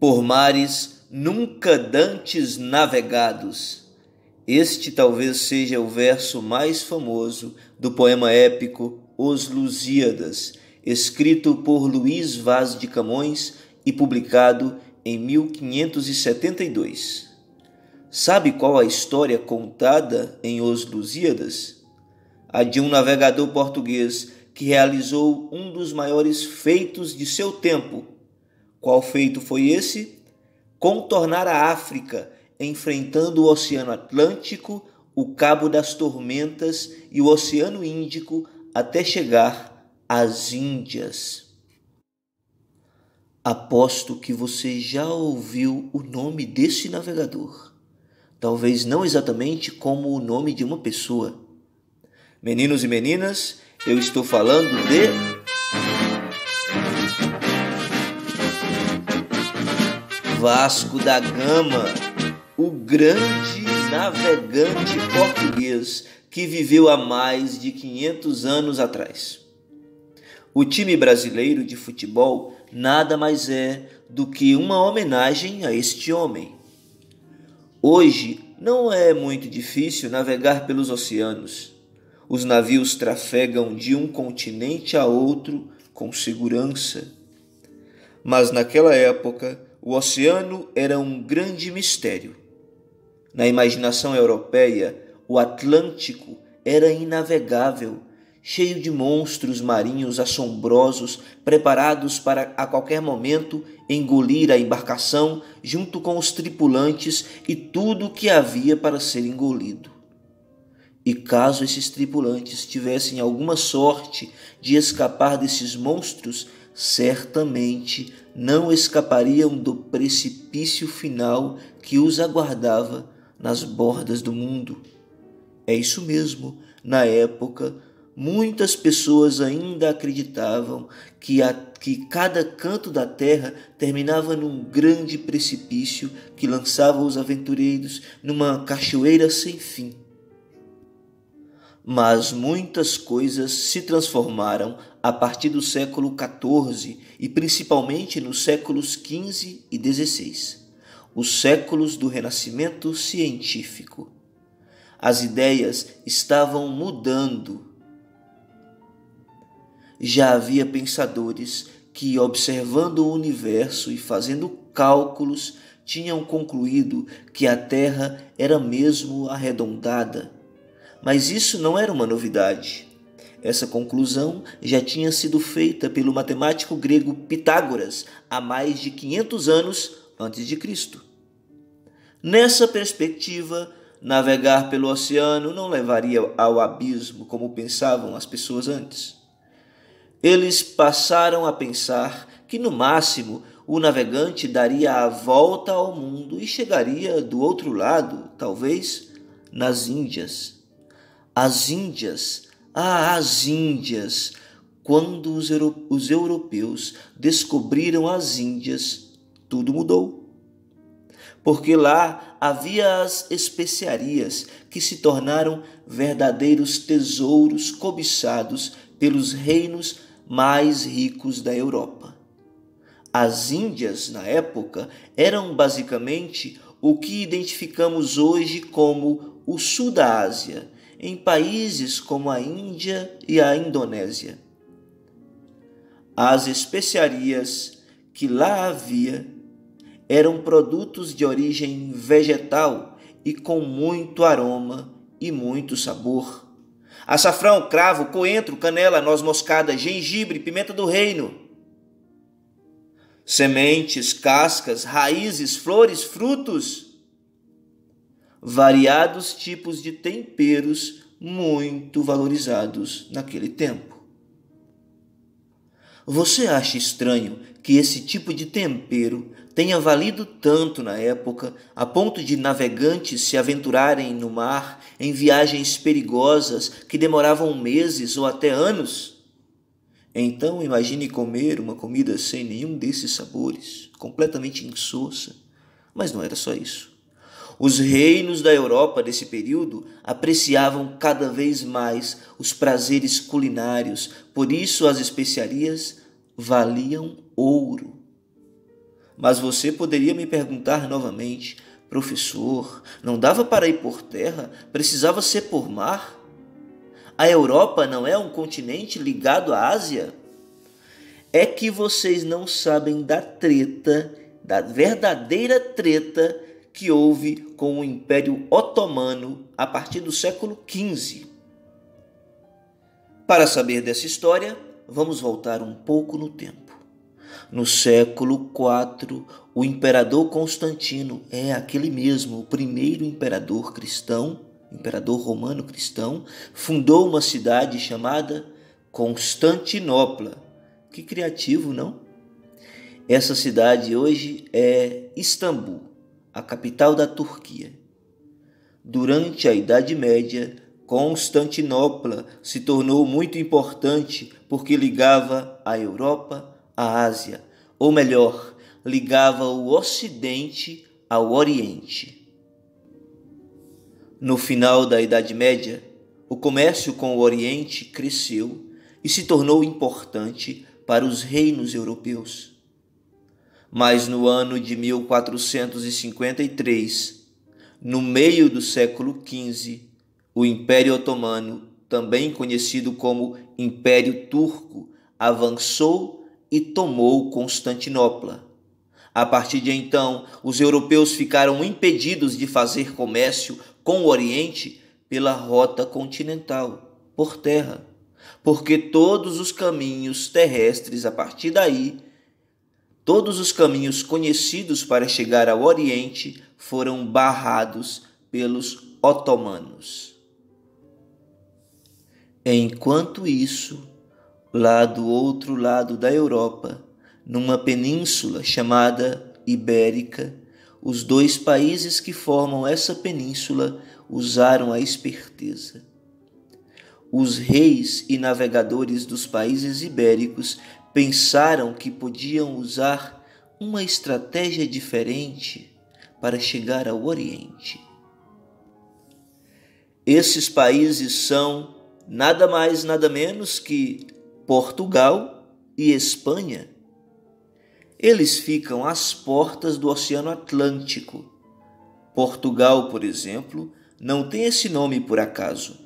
Por mares nunca dantes navegados. Este talvez seja o verso mais famoso do poema épico Os Lusíadas, escrito por Luís Vaz de Camões e publicado em 1572. Sabe qual a história contada em Os Lusíadas? A de um navegador português que realizou um dos maiores feitos de seu tempo. Qual feito foi esse? Contornar a África, enfrentando o Oceano Atlântico, o Cabo das Tormentas e o Oceano Índico até chegar às Índias. Aposto que você já ouviu o nome desse navegador. Talvez não exatamente como o nome de uma pessoa. Meninos e meninas, eu estou falando de Vasco da Gama, o grande navegante português que viveu há mais de 500 anos atrás. O time brasileiro de futebol nada mais é do que uma homenagem a este homem. Hoje não é muito difícil navegar pelos oceanos. Os navios trafegam de um continente a outro com segurança. Mas naquela época, o oceano era um grande mistério. Na imaginação europeia, o Atlântico era inavegável, cheio de monstros marinhos assombrosos, preparados para a qualquer momento engolir a embarcação junto com os tripulantes e tudo o que havia para ser engolido. E caso esses tripulantes tivessem alguma sorte de escapar desses monstros, certamente não escapariam do precipício final que os aguardava nas bordas do mundo. É isso mesmo, na época, muitas pessoas ainda acreditavam que cada canto da terra terminava num grande precipício que lançava os aventureiros numa cachoeira sem fim. Mas muitas coisas se transformaram a partir do século XIV e principalmente nos séculos XV e XVI, os séculos do Renascimento científico. As ideias estavam mudando. Já havia pensadores que, observando o universo e fazendo cálculos, tinham concluído que a Terra era mesmo arredondada. Mas isso não era uma novidade. Essa conclusão já tinha sido feita pelo matemático grego Pitágoras há mais de 500 anos antes de Cristo. Nessa perspectiva, navegar pelo oceano não levaria ao abismo como pensavam as pessoas antes. Eles passaram a pensar que, no máximo, o navegante daria a volta ao mundo e chegaria do outro lado, talvez, nas Índias. As Índias, as Índias! Quando os europeus descobriram as Índias, tudo mudou. Porque lá havia as especiarias que se tornaram verdadeiros tesouros cobiçados pelos reinos mais ricos da Europa. As Índias, na época, eram basicamente o que identificamos hoje como o sul da Ásia, em países como a Índia e a Indonésia. As especiarias que lá havia eram produtos de origem vegetal e com muito aroma e muito sabor. Açafrão, cravo, coentro, canela, noz moscada, gengibre, pimenta do reino. Sementes, cascas, raízes, flores, frutos. Variados tipos de temperos muito valorizados naquele tempo. Você acha estranho que esse tipo de tempero tenha valido tanto na época, a ponto de navegantes se aventurarem no mar em viagens perigosas que demoravam meses ou até anos? Então imagine comer uma comida sem nenhum desses sabores, completamente insossa. Mas não era só isso. Os reinos da Europa desse período apreciavam cada vez mais os prazeres culinários, por isso as especiarias valiam ouro. Mas você poderia me perguntar novamente: professor, não dava para ir por terra? Precisava ser por mar? A Europa não é um continente ligado à Ásia? É que vocês não sabem da treta, da verdadeira treta que houve com o Império Otomano a partir do século XV. Para saber dessa história, vamos voltar um pouco no tempo. No século IV, o imperador Constantino, aquele mesmo, o primeiro imperador cristão, imperador romano cristão, fundou uma cidade chamada Constantinopla. Que criativo, não? Essa cidade hoje é Istambul, a capital da Turquia. Durante a Idade Média, Constantinopla se tornou muito importante porque ligava a Europa à Ásia, ou melhor, ligava o Ocidente ao Oriente. No final da Idade Média, o comércio com o Oriente cresceu e se tornou importante para os reinos europeus. Mas no ano de 1453, no meio do século XV, o Império Otomano, também conhecido como Império Turco, avançou e tomou Constantinopla. A partir de então, os europeus ficaram impedidos de fazer comércio com o Oriente pela rota continental, por terra, porque todos os caminhos terrestres a partir daí, todos os caminhos conhecidos para chegar ao Oriente foram barrados pelos otomanos. Enquanto isso, lá do outro lado da Europa, numa península chamada Ibérica, os dois países que formam essa península usaram a esperteza. Os reis e navegadores dos países ibéricos pensaram que podiam usar uma estratégia diferente para chegar ao Oriente. Esses países são nada mais, nada menos que Portugal e Espanha. Eles ficam às portas do Oceano Atlântico. Portugal, por exemplo, não tem esse nome por acaso.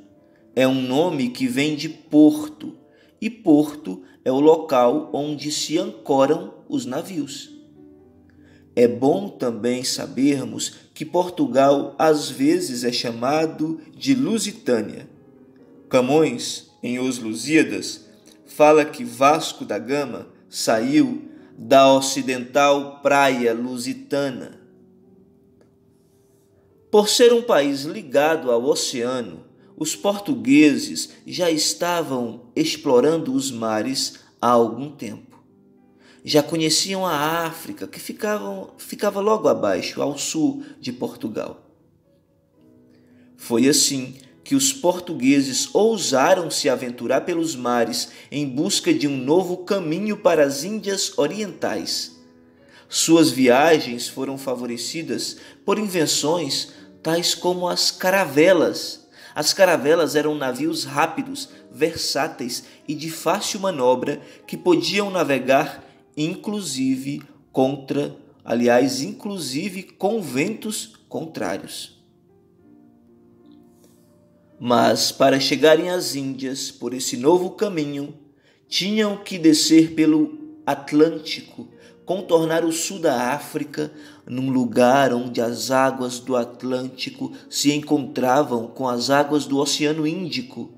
É um nome que vem de porto, e porto é o local onde se ancoram os navios. É bom também sabermos que Portugal às vezes é chamado de Lusitânia. Camões, em Os Lusíadas, fala que Vasco da Gama saiu da ocidental praia lusitana. Por ser um país ligado ao oceano, os portugueses já estavam explorando os mares há algum tempo. Já conheciam a África, que ficava logo abaixo, ao sul de Portugal. Foi assim que os portugueses ousaram se aventurar pelos mares em busca de um novo caminho para as Índias Orientais. Suas viagens foram favorecidas por invenções tais como as caravelas. As caravelas eram navios rápidos, versáteis e de fácil manobra que podiam navegar inclusive com ventos contrários. Mas para chegarem às Índias por esse novo caminho, tinham que descer pelo Atlântico, contornar o sul da África, num lugar onde as águas do Atlântico se encontravam com as águas do Oceano Índico.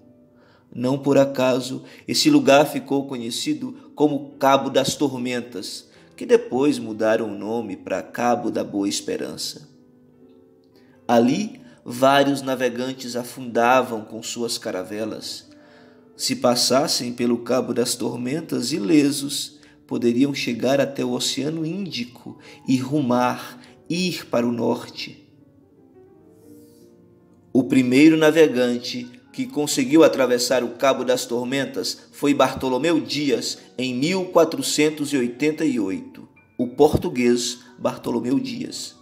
Não por acaso, esse lugar ficou conhecido como Cabo das Tormentas, que depois mudaram o nome para Cabo da Boa Esperança. Ali, vários navegantes afundavam com suas caravelas. Se passassem pelo Cabo das Tormentas ilesos, poderiam chegar até o Oceano Índico e ir para o norte. O primeiro navegante que conseguiu atravessar o Cabo das Tormentas foi Bartolomeu Dias em 1488, o português Bartolomeu Dias.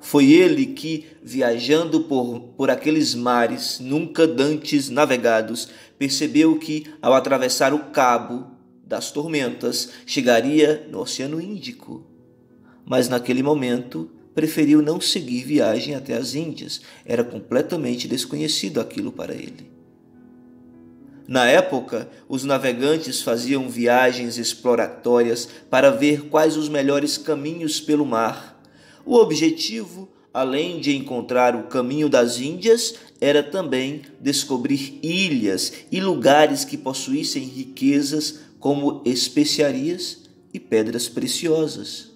Foi ele que, viajando por aqueles mares nunca dantes navegados, percebeu que, ao atravessar o Cabo das Tormentas, chegaria no Oceano Índico. Mas naquele momento preferiu não seguir viagem até as Índias. Era completamente desconhecido aquilo para ele. Na época, os navegantes faziam viagens exploratórias para ver quais os melhores caminhos pelo mar. O objetivo, além de encontrar o caminho das Índias, era também descobrir ilhas e lugares que possuíssem riquezas como especiarias e pedras preciosas.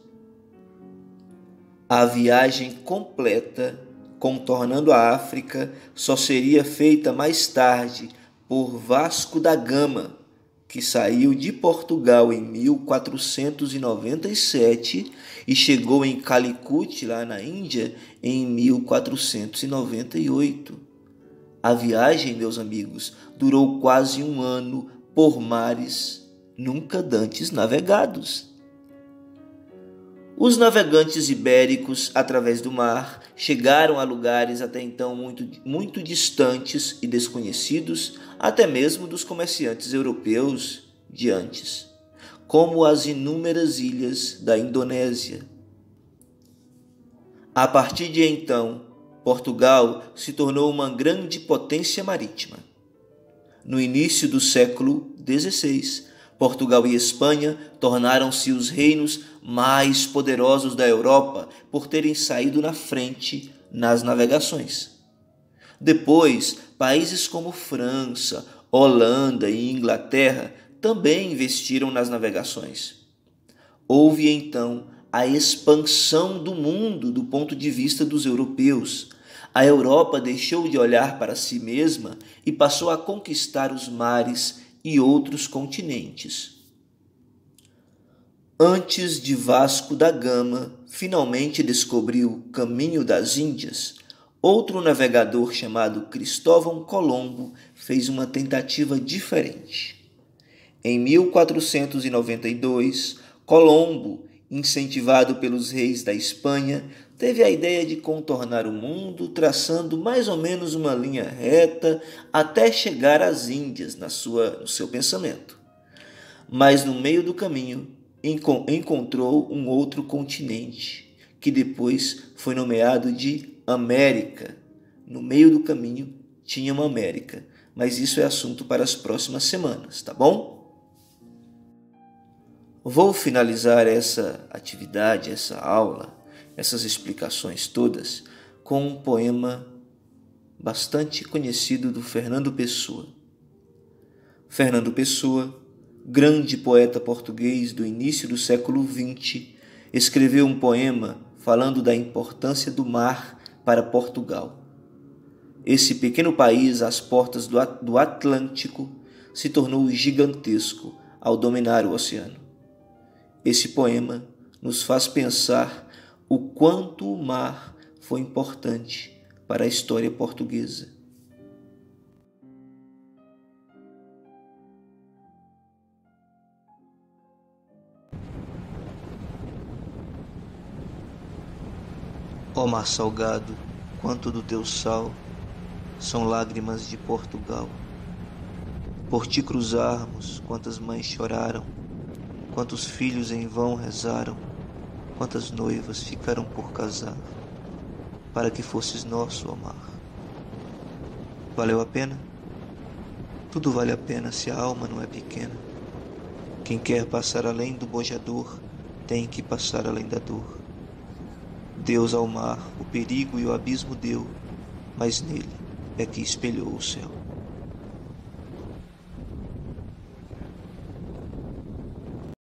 A viagem completa, contornando a África, só seria feita mais tarde por Vasco da Gama, que saiu de Portugal em 1497 e chegou em Calicut, lá na Índia, em 1498. A viagem, meus amigos, durou quase um ano por mares nunca dantes navegados. Os navegantes ibéricos, através do mar, chegaram a lugares até então muito distantes e desconhecidos, até mesmo dos comerciantes europeus de antes, como as inúmeras ilhas da Indonésia. A partir de então, Portugal se tornou uma grande potência marítima. No início do século XVI, Portugal e Espanha tornaram-se os reinos mais poderosos da Europa por terem saído na frente nas navegações. Depois, países como França, Holanda e Inglaterra também investiram nas navegações. Houve então a expansão do mundo do ponto de vista dos europeus. A Europa deixou de olhar para si mesma e passou a conquistar os mares e outros continentes. Antes de Vasco da Gama finalmente descobrir o caminho das Índias, outro navegador chamado Cristóvão Colombo fez uma tentativa diferente. Em 1492, Colombo, incentivado pelos reis da Espanha, teve a ideia de contornar o mundo traçando mais ou menos uma linha reta até chegar às Índias no seu pensamento. Mas no meio do caminho encontrou um outro continente, que depois foi nomeado de América. No meio do caminho tinha uma América, mas isso é assunto para as próximas semanas, tá bom? Vou finalizar essa atividade, essa aula, essas explicações todas, com um poema bastante conhecido do Fernando Pessoa. Fernando Pessoa, grande poeta português do início do século XX, escreveu um poema falando da importância do mar para Portugal. Esse pequeno país às portas do Atlântico se tornou gigantesco ao dominar o oceano. Esse poema nos faz pensar o quanto o mar foi importante para a história portuguesa. Ó mar salgado, quanto do teu sal são lágrimas de Portugal. Por ti cruzarmos, quantas mães choraram, quantos filhos em vão rezaram, quantas noivas ficaram por casar, para que fosses nosso, ó mar. Valeu a pena? Tudo vale a pena se a alma não é pequena. Quem quer passar além do bojador, tem que passar além da dor. Deus ao mar o perigo e o abismo deu, mas nele é que espelhou o céu.